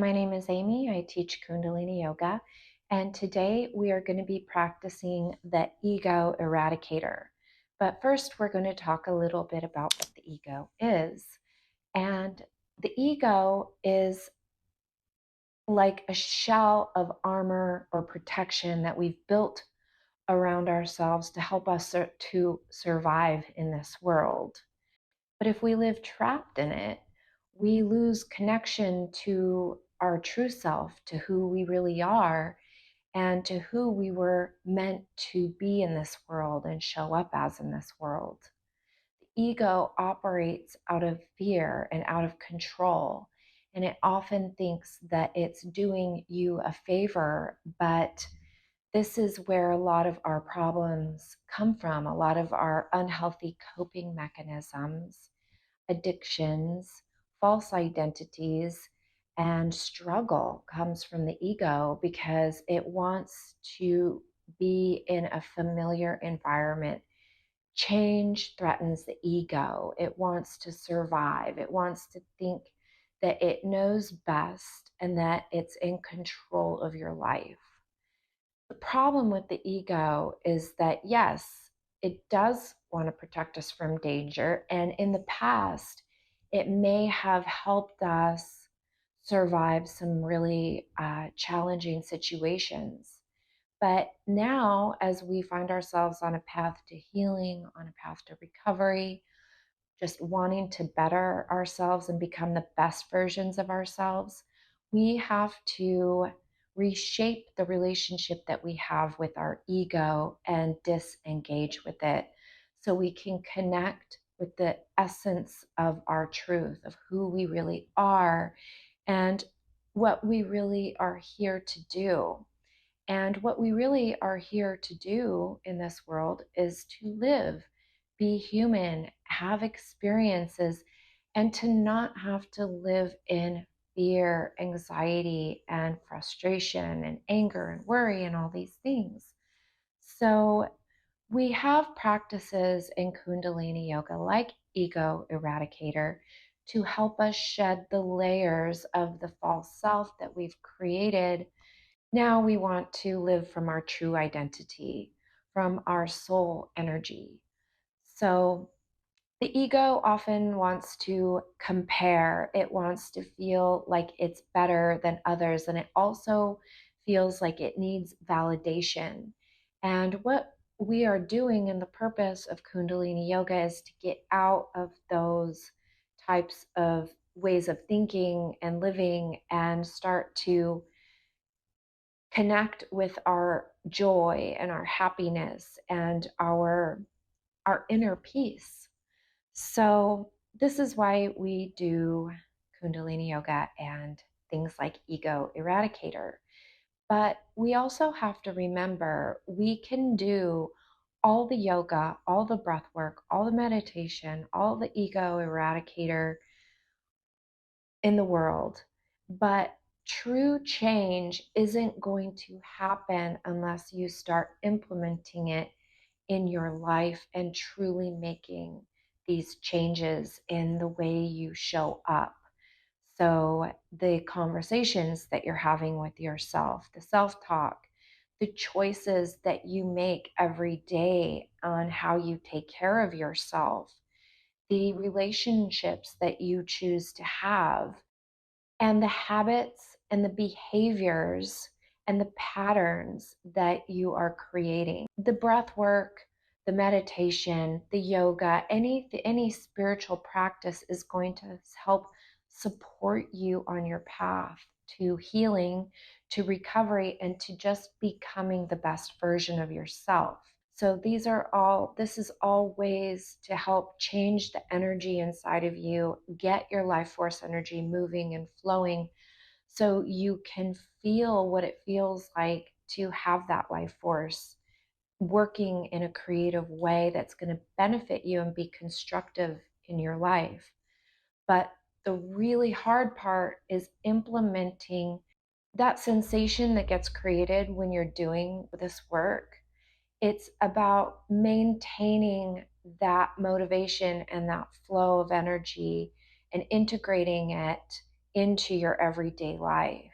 my name is Amy. I teach Kundalini Yoga, and today we are going to be practicing the Ego Eradicator. But first, we're going to talk a little bit about what the ego is. And the ego is like a shell of armor or protection that we've built around ourselves to help us to survive in this world. But if we live trapped in it, we lose connection to our true self, to who we really are, and to who we were meant to be in this world and show up as in this world. The ego operates out of fear and out of control, and it often thinks that it's doing you a favor, but this is where a lot of our problems come from, a lot of our unhealthy coping mechanisms, addictions, false identities, and struggle comes from the ego because it wants to be in a familiar environment. Change threatens the ego. It wants to survive. It wants to think that it knows best and that it's in control of your life. The problem with the ego is that, yes, it does want to protect us from danger. And in the past, it may have helped us survive some really challenging situations. But now, as we find ourselves on a path to healing, on a path to recovery, just wanting to better ourselves and become the best versions of ourselves, we have to reshape the relationship that we have with our ego and disengage with it so we can connect with the essence of our truth, of who we really are and what we really are here to do. And what we really are here to do in this world is to live, be human, have experiences, and to not have to live in fear, anxiety, and frustration, and anger, and worry, and all these things. So, we have practices in Kundalini Yoga like Ego Eradicator to help us shed the layers of the false self that we've created. Now we want to live from our true identity, from our soul energy. So the ego often wants to compare. It wants to feel like it's better than others. And it also feels like it needs validation. And what we are doing in the purpose of Kundalini Yoga is to get out of those types of ways of thinking and living and start to connect with our joy and our happiness and our inner peace. So this is why we do Kundalini Yoga and things like Ego Eradicator. But we also have to remember we can do all the yoga, all the breath work, all the meditation, all the Ego Eradicator in the world. But true change isn't going to happen unless you start implementing it in your life and truly making these changes in the way you show up. So, the conversations that you're having with yourself, the self talk, the choices that you make every day on how you take care of yourself, the relationships that you choose to have, and the habits and the behaviors and the patterns that you are creating. The breath work, the meditation, the yoga, any spiritual practice is going to help support you on your path to healing, to recovery, and to just becoming the best version of yourself. So this is all ways to help change the energy inside of you, get your life force energy moving and flowing so you can feel what it feels like to have that life force working in a creative way that's going to benefit you and be constructive in your life. But the really hard part is implementing that sensation that gets created when you're doing this work. It's about maintaining that motivation and that flow of energy and integrating it into your everyday life.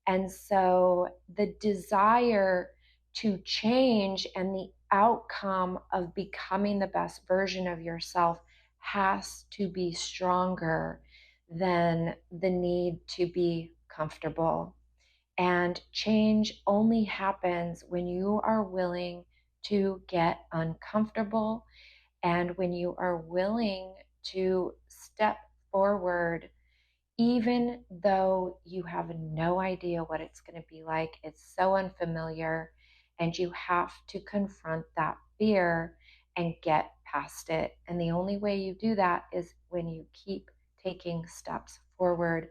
And so the desire to change and the outcome of becoming the best version of yourself has to be stronger than the need to be comfortable. And change only happens when you are willing to get uncomfortable and when you are willing to step forward, even though you have no idea what it's going to be like. It's so unfamiliar, and you have to confront that fear and get past it. And the only way you do that is when you keep taking steps forward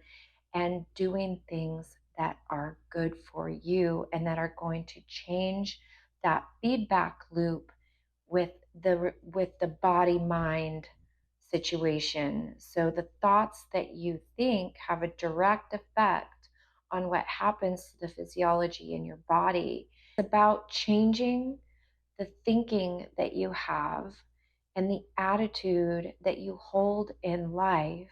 and doing things that are good for you and that are going to change that feedback loop with the body mind situation. So the thoughts that you think have a direct effect on what happens to the physiology in your body. It's about changing the thinking that you have and the attitude that you hold in life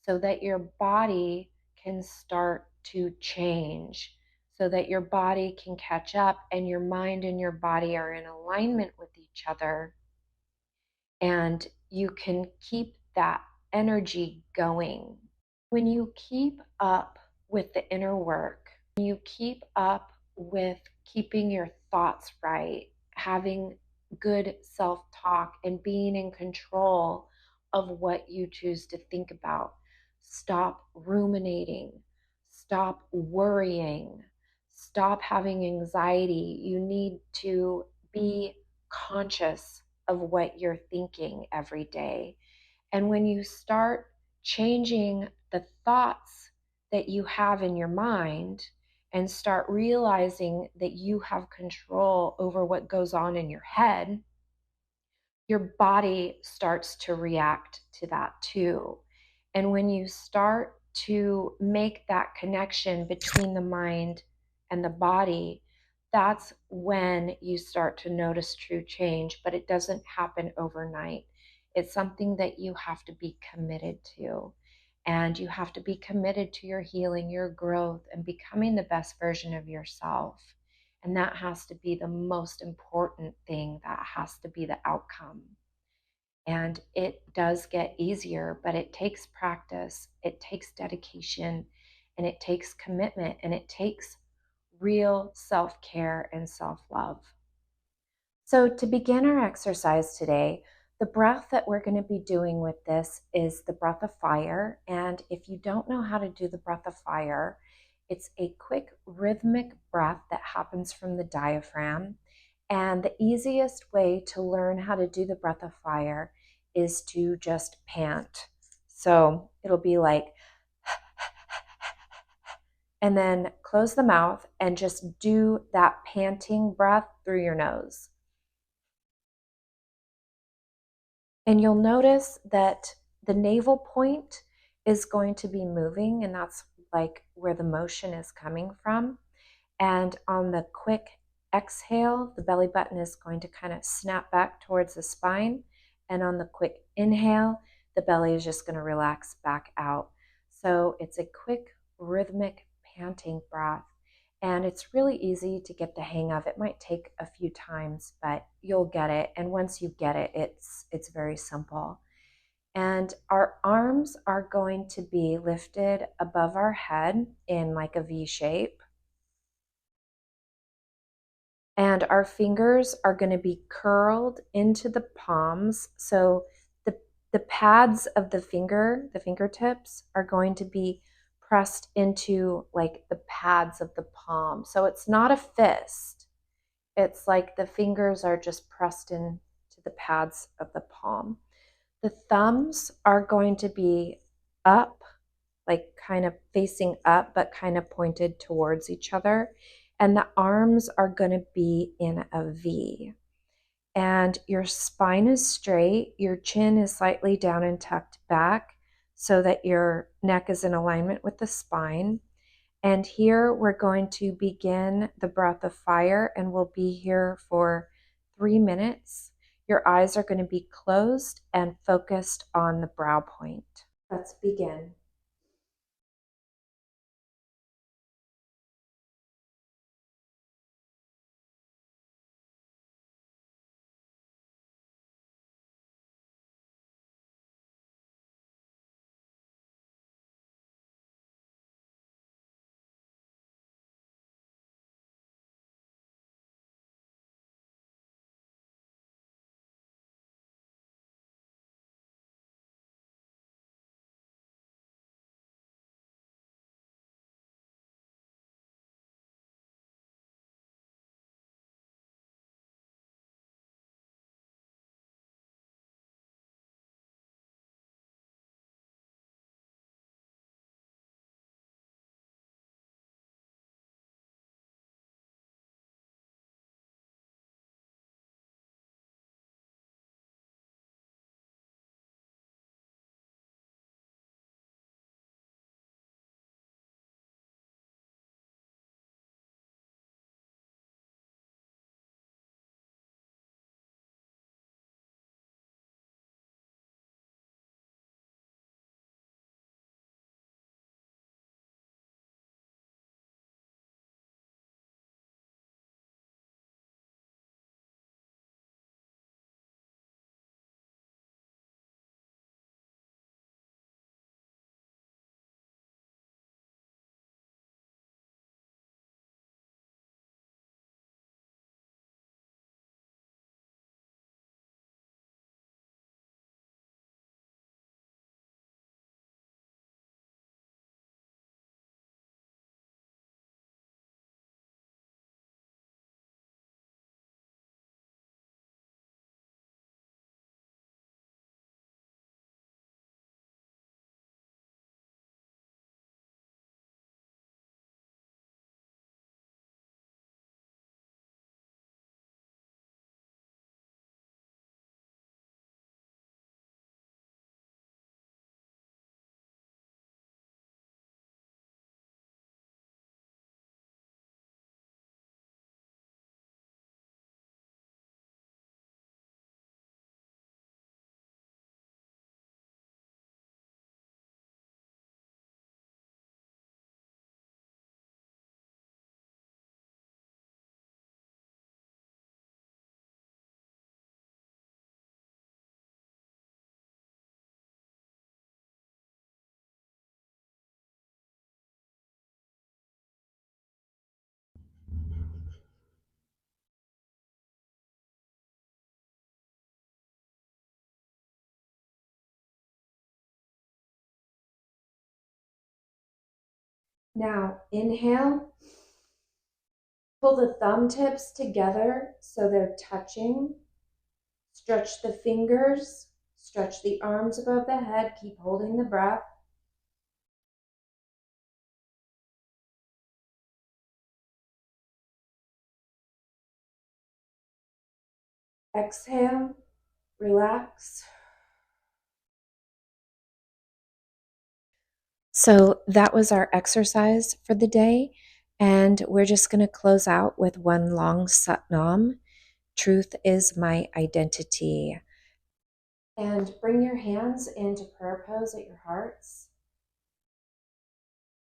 so that your body can start to change, so that your body can catch up and your mind and your body are in alignment with each other, and you can keep that energy going. When you keep up with the inner work, when you keep up with keeping your thoughts right, having good self talk, and being in control of what you choose to think about, stop ruminating, stop worrying, stop having anxiety. You need to be conscious of what you're thinking every day. And when you start changing the thoughts that you have in your mind and start realizing that you have control over what goes on in your head, your body starts to react to that too. And when you start to make that connection between the mind and the body, that's when you start to notice true change. But it doesn't happen overnight. It's something that you have to be committed to. And you have to be committed to your healing, your growth, and becoming the best version of yourself. And that has to be the most important thing. That has to be the outcome. And it does get easier, but it takes practice, it takes dedication, and it takes commitment, and it takes real self care and self love. So, to begin our exercise today, the breath that we're going to be doing with this is the breath of fire. And if you don't know how to do the breath of fire, it's a quick rhythmic breath that happens from the diaphragm. And the easiest way to learn how to do the breath of fire is to just pant. So it'll be like, and then close the mouth and just do that panting breath through your nose. And you'll notice that the navel point is going to be moving, and that's like where the motion is coming from. And on the quick exhale, the belly button is going to kind of snap back towards the spine. And on the quick inhale, the belly is just going to relax back out. So it's a quick rhythmic panting breath. And it's really easy to get the hang of. It might take a few times, but you'll get it. And once you get it, it's very simple. And our arms are going to be lifted above our head in like a V shape. And our fingers are going to be curled into the palms. So the pads of the fingertips are going to be pressed into like the pads of the palm. So it's not a fist. It's like the fingers are just pressed into the pads of the palm. The thumbs are going to be up, like kind of facing up, but kind of pointed towards each other. And the arms are going to be in a V. And your spine is straight, your chin is slightly down and tucked back so that your neck is in alignment with the spine. And here we're going to begin the breath of fire, and we'll be here for 3 minutes. Your eyes are going to be closed and focused on the brow point. Let's begin. Now, inhale. Pull the thumb tips together so they're touching. Stretch the fingers. Stretch the arms above the head. Keep holding the breath. Exhale. Relax. So that was our exercise for the day. And we're just going to close out with one long Satnam. Truth is my identity. And bring your hands into prayer pose at your hearts.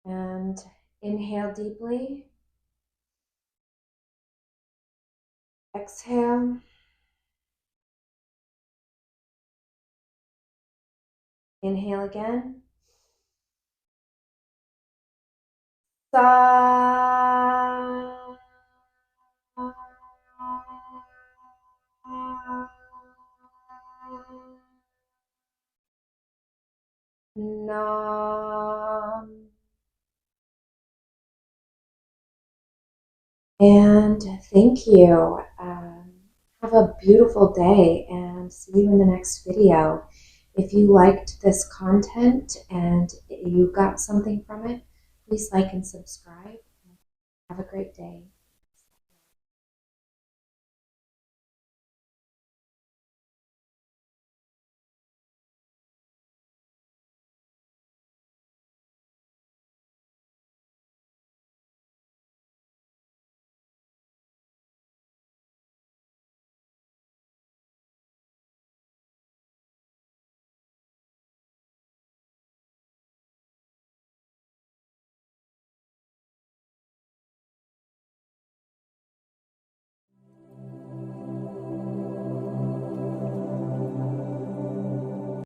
And inhale deeply. Exhale. Inhale again. Sa. Nam. And thank you. Have a beautiful day and see you in the next video. If you liked this content and you got something from it, please like and subscribe. Have a great day.